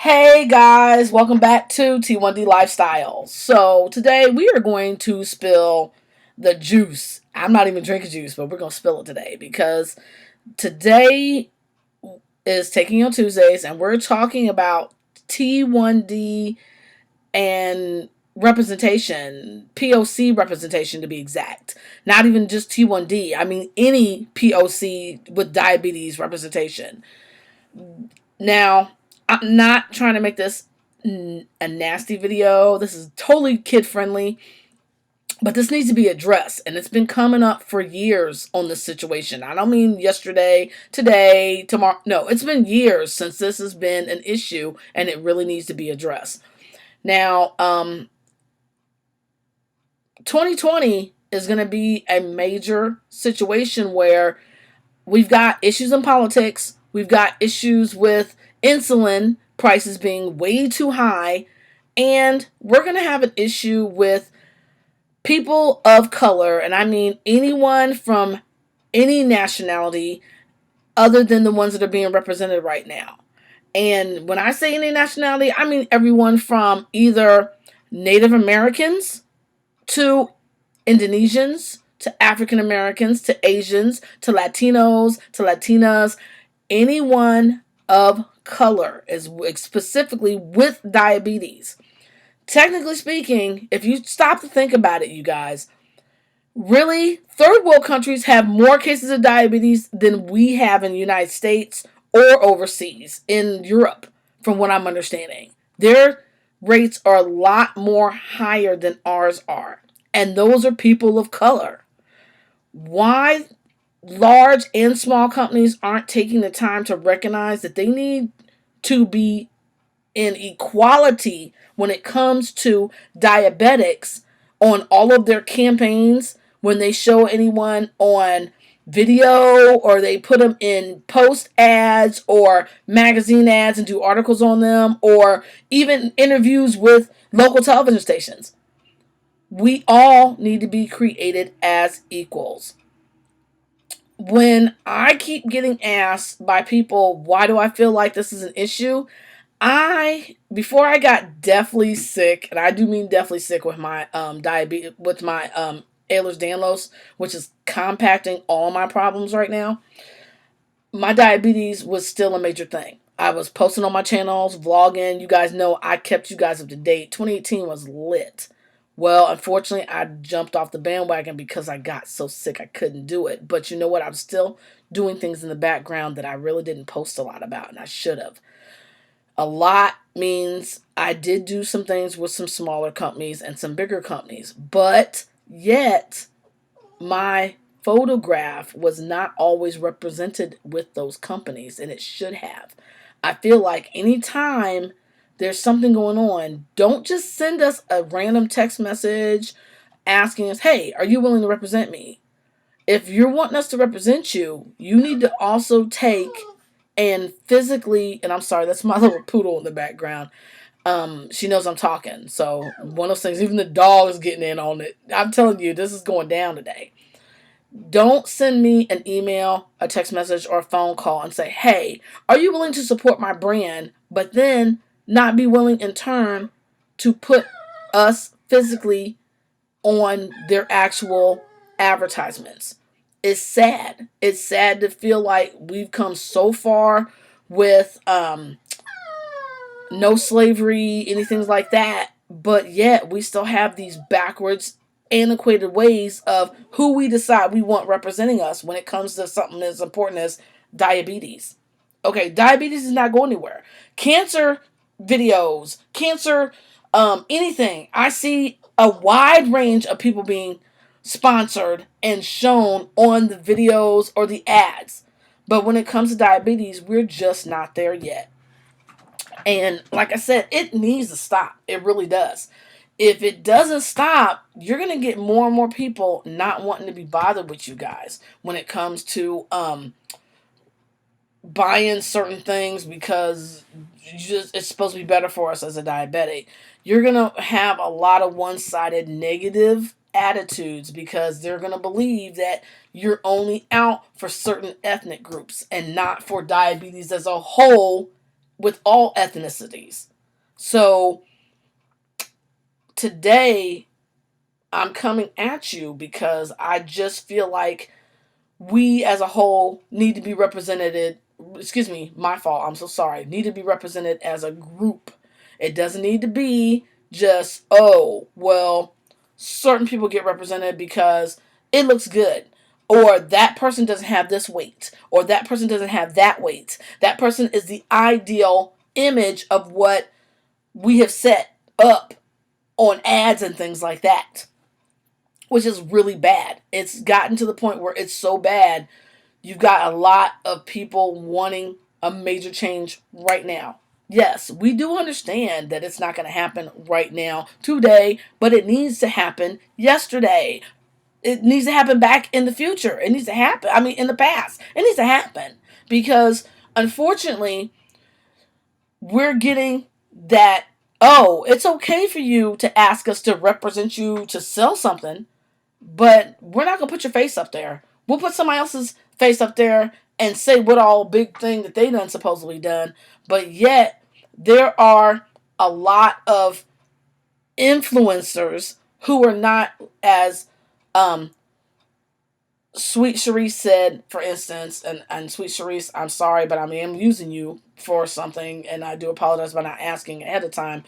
Hey guys, welcome back to T1D Lifestyle. So today we are going to spill the juice. I'm not even drinking juice, but we're going to spill it today because today is Taking on Tuesdays and we're talking about T1D and representation, POC representation to be exact. Not even just T1D. I mean any POC with diabetes representation. Now, I'm not trying to make this a nasty video. This is totally kid friendly, but this needs to be addressed. And it's been coming up for years on this situation. I don't mean yesterday, today, tomorrow. No, it's been years since this has been an issue and it really needs to be addressed. Now, 2020 is going to be a major situation where we've got issues in politics. We've got issues with insulin prices being way too high. And we're going to have an issue with people of color. And I mean anyone from any nationality other than the ones that are being represented right now. And when I say any nationality, I mean everyone from either Native Americans to Indonesians to African Americans to Asians to Latinos to Latinas, anyone of color is specifically with diabetes. Technically speaking, if you stop to think about it, you guys, really, third world countries have more cases of diabetes than we have in the United States or overseas in Europe, from what I'm understanding. Their rates are a lot more higher than ours are. And those are people of color. Why large and small companies aren't taking the time to recognize that they need to be in equality when it comes to diabetics on all of their campaigns, when they show anyone on video or they put them in post ads or magazine ads and do articles on them or even interviews with local television stations. We all need to be created as equals. When I keep getting asked by people, why do I feel like this is an issue? Before I got deathly sick, and I do mean deathly sick with my diabetes, with my Ehlers-Danlos, which is compacting all my problems right now. My diabetes was still a major thing. I was posting on my channels, vlogging. You guys know I kept you guys up to date. 2018 was lit. Well, unfortunately, I jumped off the bandwagon because I got so sick I couldn't do it. But you know what? I'm still doing things in the background that I really didn't post a lot about, and I should have. A lot means I did do some things with some smaller companies and some bigger companies, but yet my photograph was not always represented with those companies, and it should have. I feel like anytime there's something going on, don't just send us a random text message asking us, hey, are you willing to represent me? If you're wanting us to represent you, you need to also take and physically, and I'm sorry, that's my little poodle in the background. She knows I'm talking. So one of those things, even the dog is getting in on it. I'm telling you, this is going down today. Don't send me an email, a text message, or a phone call and say, hey, are you willing to support my brand? But then not be willing in turn to put us physically on their actual advertisements. It's sad. It's sad to feel like we've come so far with no slavery, anything like that, but yet we still have these backwards, antiquated ways of who we decide we want representing us when it comes to something as important as diabetes. Okay, diabetes is not going anywhere. Cancer videos, cancer, anything. I see a wide range of people being sponsored and shown on the videos or the ads. But when it comes to diabetes, we're just not there yet. And like I said, it needs to stop. It really does. If it doesn't stop, you're going to get more and more people not wanting to be bothered with you guys when it comes to buying certain things because it's supposed to be better for us as a diabetic. You're going to have a lot of one-sided negative attitudes because they're going to believe that you're only out for certain ethnic groups and not for diabetes as a whole with all ethnicities. So today I'm coming at you because I just feel like we as a whole need to be represented. Excuse me, my fault. I'm so sorry. Need to be represented as a group. It doesn't need to be just, oh, well, certain people get represented because it looks good. Or that person doesn't have this weight. Or that person doesn't have that weight. That person is the ideal image of what we have set up on ads and things like that, which is really bad. It's gotten to the point where it's so bad, you've got a lot of people wanting a major change right now. Yes, we do understand that it's not going to happen right now, today, but it needs to happen yesterday. It needs to happen back in the future. It needs to happen. I mean, in the past. It needs to happen because, unfortunately, we're getting that, oh, it's okay for you to ask us to represent you to sell something, but we're not going to put your face up there. We'll put somebody else's face up there and say what all big thing that they done supposedly done. But yet, there are a lot of influencers who are not as Sweet Sharice said, for instance, and Sweet Sharice, I'm sorry, but I am using you for something, and I do apologize by not asking ahead of time.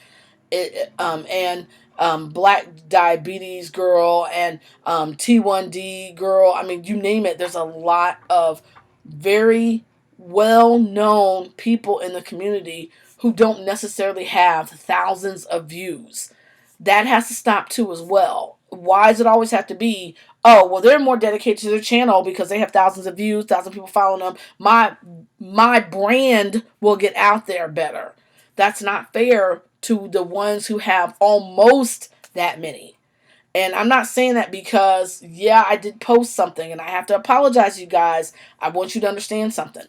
And Black Diabetes Girl and T1D Girl. I mean, you name it. There's a lot of very well known people in the community who don't necessarily have thousands of views. That has to stop too as well. Why does it always have to be, oh, well, they're more dedicated to their channel because they have thousands of views, thousands of people following them. My brand will get out there better. That's not fair to the ones who have almost that many. And I'm not saying that because, yeah, I did post something and I have to apologize to you guys. I want you to understand something.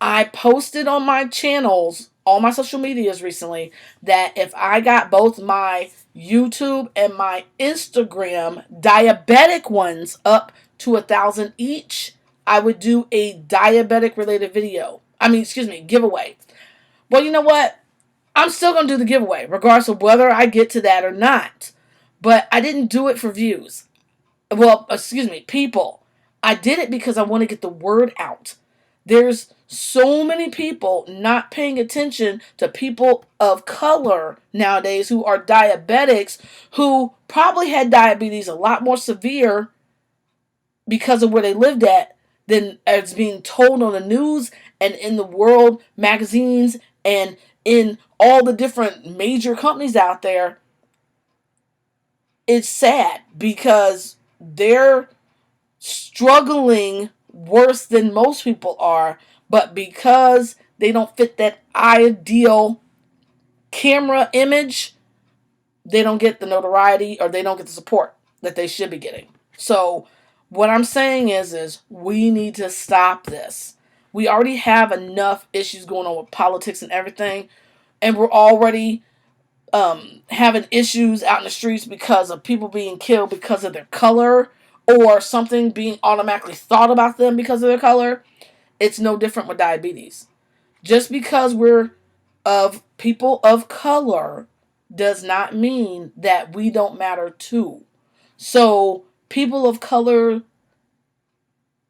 I posted on my channels, all my social medias recently, that if I got both my YouTube and my Instagram diabetic ones up to 1,000 each, I would do a diabetic related video. Giveaway. Well, you know what? I'm still going to do the giveaway, regardless of whether I get to that or not. But I didn't do it for views. Well, people. I did it because I want to get the word out. There's so many people not paying attention to people of color nowadays who are diabetics, who probably had diabetes a lot more severe because of where they lived at than as being told on the news and in the world magazines and in all the different major companies out there. It's sad because they're struggling worse than most people are, but because they don't fit that ideal camera image, they don't get the notoriety or they don't get the support that they should be getting. So what I'm saying is we need to stop this. We already have enough issues going on with politics and everything, and we're already having issues out in the streets because of people being killed because of their color or something being automatically thought about them because of their color. It's no different with diabetes. Just because we're of people of color does not mean that we don't matter too. So people of color,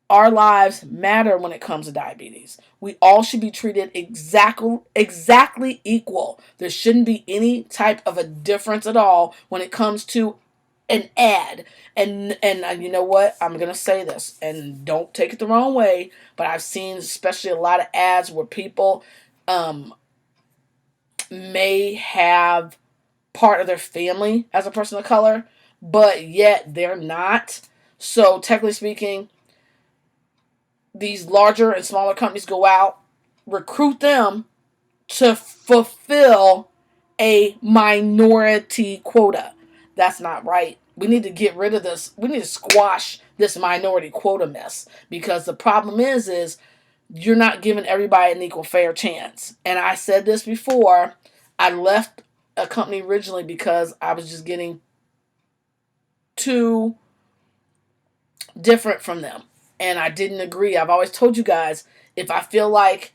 our lives matter when it comes to diabetes. We all should be treated exactly equal. There shouldn't be any type of a difference at all when it comes to an ad. And you know what? I'm going to say this, and don't take it the wrong way, but I've seen especially a lot of ads where people may have part of their family as a person of color, but yet they're not. So technically speaking, these larger and smaller companies go out, recruit them to fulfill a minority quota. That's not right. We need to get rid of this. We need to squash this minority quota mess, because the problem is you're not giving everybody an equal fair chance. And I said this before. I left a company originally because I was just getting too different from them. And I didn't agree. I've always told you guys, if I feel like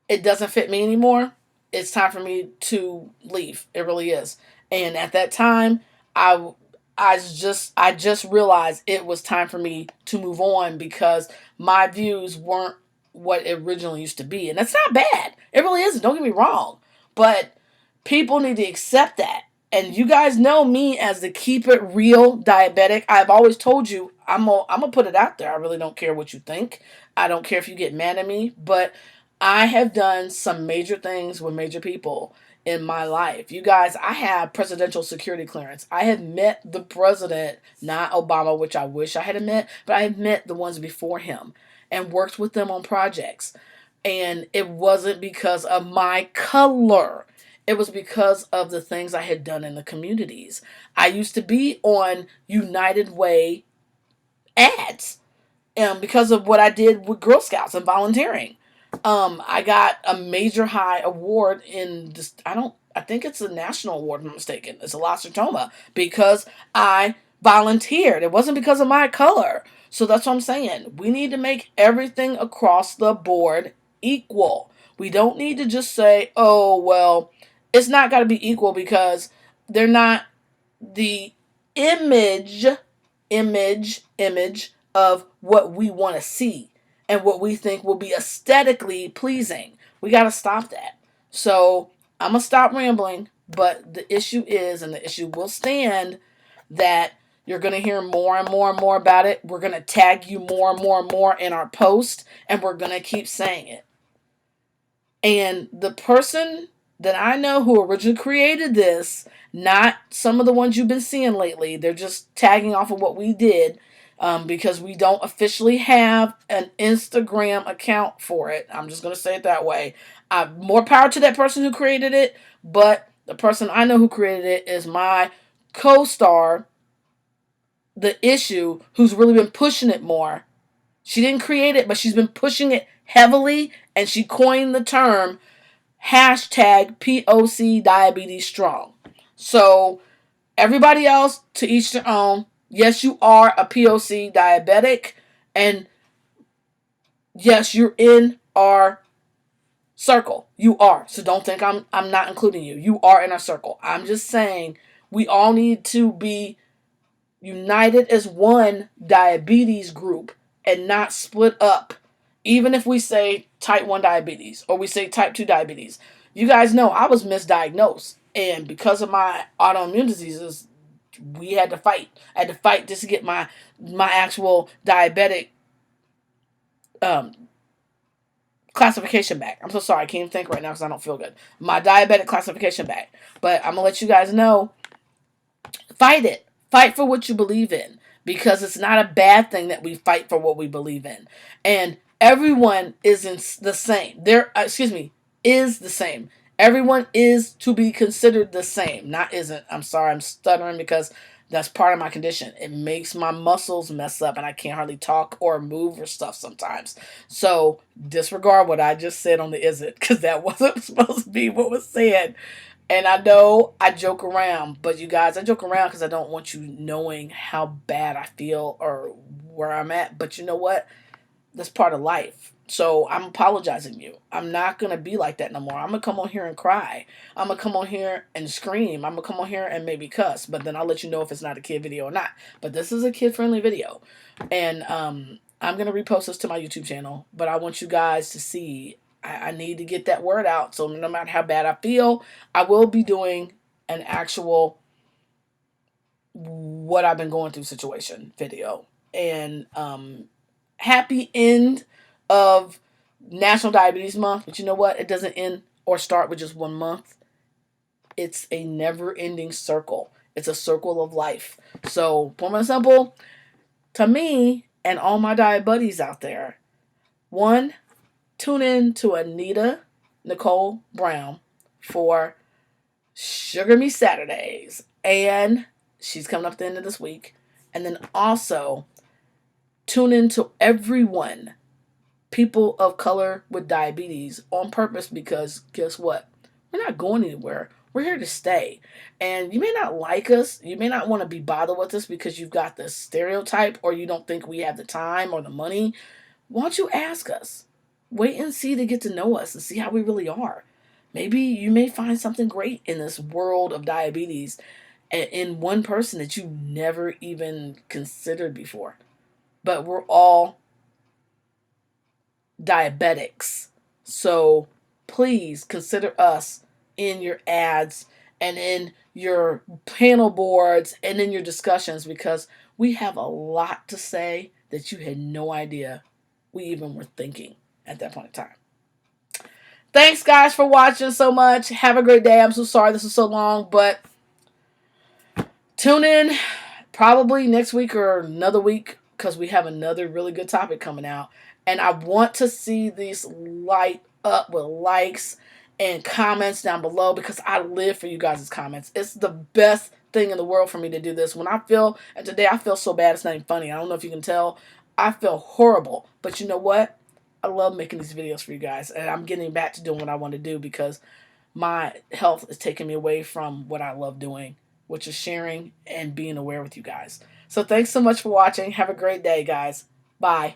it doesn't fit me anymore. It's time for me to leave. It really is. And at that time, I I just realized it was time for me to move on because my views weren't what it originally used to be. And that's not bad. It really isn't. Don't get me wrong. But people need to accept that. And you guys know me as the keep it real diabetic. I've always told you I'm gonna put it out there. I really don't care what you think. I don't care if you get mad at me, but I have done some major things with major people in my life. You guys, I have presidential security clearance. I have met the president, not Obama, which I wish I had met, but I have met the ones before him and worked with them on projects. And it wasn't because of my color. It was because of the things I had done in the communities. I used to be on United Way ads because of what I did with Girl Scouts and volunteering. I got a major high award in this. I think it's a national award, if I'm mistaken. It's a La Sertoma because I volunteered. It wasn't because of my color. So that's what I'm saying. We need to make everything across the board equal. We don't need to just say, oh, well, it's not got to be equal because they're not the image, image of what we want to see and what we think will be aesthetically pleasing. We got to stop that. So I'm going to stop rambling, but the issue is, and the issue will stand, that you're going to hear more and more and more about it. We're going to tag you more and more and more in our post, and we're going to keep saying it. And the person that I know who originally created this, not some of the ones you've been seeing lately, they're just tagging off of what we did because we don't officially have an Instagram account for it. I'm just going to say it that way. More power to that person who created it, but the person I know who created it is my co-star, The Issue, who's really been pushing it more. She didn't create it, but she's been pushing it heavily, and she coined the term hashtag POC diabetes strong. So everybody else, to each their own. Yes, you are a POC diabetic, and yes, you're in our circle. You are. So don't think I'm not including you. You are in our circle. I'm just saying we all need to be united as one diabetes group and not split up. Even if we say type 1 diabetes or we say type 2 diabetes. You guys know I was misdiagnosed. And because of my autoimmune diseases, we had to fight. I had to fight just to get my actual diabetic classification back. I'm so sorry. I can't even think right now because I don't feel good. My diabetic classification back. But I'm going to let you guys know, fight it. Fight for what you believe in. Because it's not a bad thing that we fight for what we believe in. And everyone is the same. Is the same. Everyone is to be considered the same. Not isn't. I'm sorry, I'm stuttering because that's part of my condition. It makes my muscles mess up and I can't hardly talk or move or stuff sometimes. So disregard what I just said on the isn't, because that wasn't supposed to be what was said. And I know I joke around, but you guys, I joke around because I don't want you knowing how bad I feel or where I'm at. But you know what? That's part of life. So I'm apologizing to you. I'm not going to be like that no more. I'm going to come on here and cry. I'm going to come on here and scream. I'm going to come on here and maybe cuss. But then I'll let you know if it's not a kid video or not. But this is a kid-friendly video. And I'm going to repost this to my YouTube channel. But I want you guys to see. I need to get that word out. So no matter how bad I feel, I will be doing an actual what I've been going through situation video. And happy end of National Diabetes Month. But you know what? It doesn't end or start with just 1 month. It's a never-ending circle. It's a circle of life. So, plain and simple, to me and all my diabetes out there, one, tune in to Anita Nicole Brown for Sugar Me Saturdays. And she's coming up at the end of this week. And then also tune in to everyone, people of color with diabetes, on purpose, because guess what? We're not going anywhere. We're here to stay. And you may not like us. You may not want to be bothered with us because you've got this stereotype or you don't think we have the time or the money. Why don't you ask us? wait and see to get to know us and see how we really are. Maybe you may find something great in this world of diabetes in one person that you never even considered before. But we're all diabetics. So please consider us in your ads and in your panel boards and in your discussions, because we have a lot to say that you had no idea we even were thinking at that point in time. Thanks, guys, for watching so much. Have a great day. I'm so sorry this is so long, but tune in probably next week or another week, because we have another really good topic coming out. And I want to see these light up with likes and comments down below, because I live for you guys' comments. It's the best thing in the world for me to do this. When I feel, and today I feel so bad, it's not even funny. I don't know if you can tell. I feel horrible. But you know what? I love making these videos for you guys. And I'm getting back to doing what I want to do, because my health is taking me away from what I love doing, which is sharing and being aware with you guys. So thanks so much for watching. Have a great day, guys. Bye.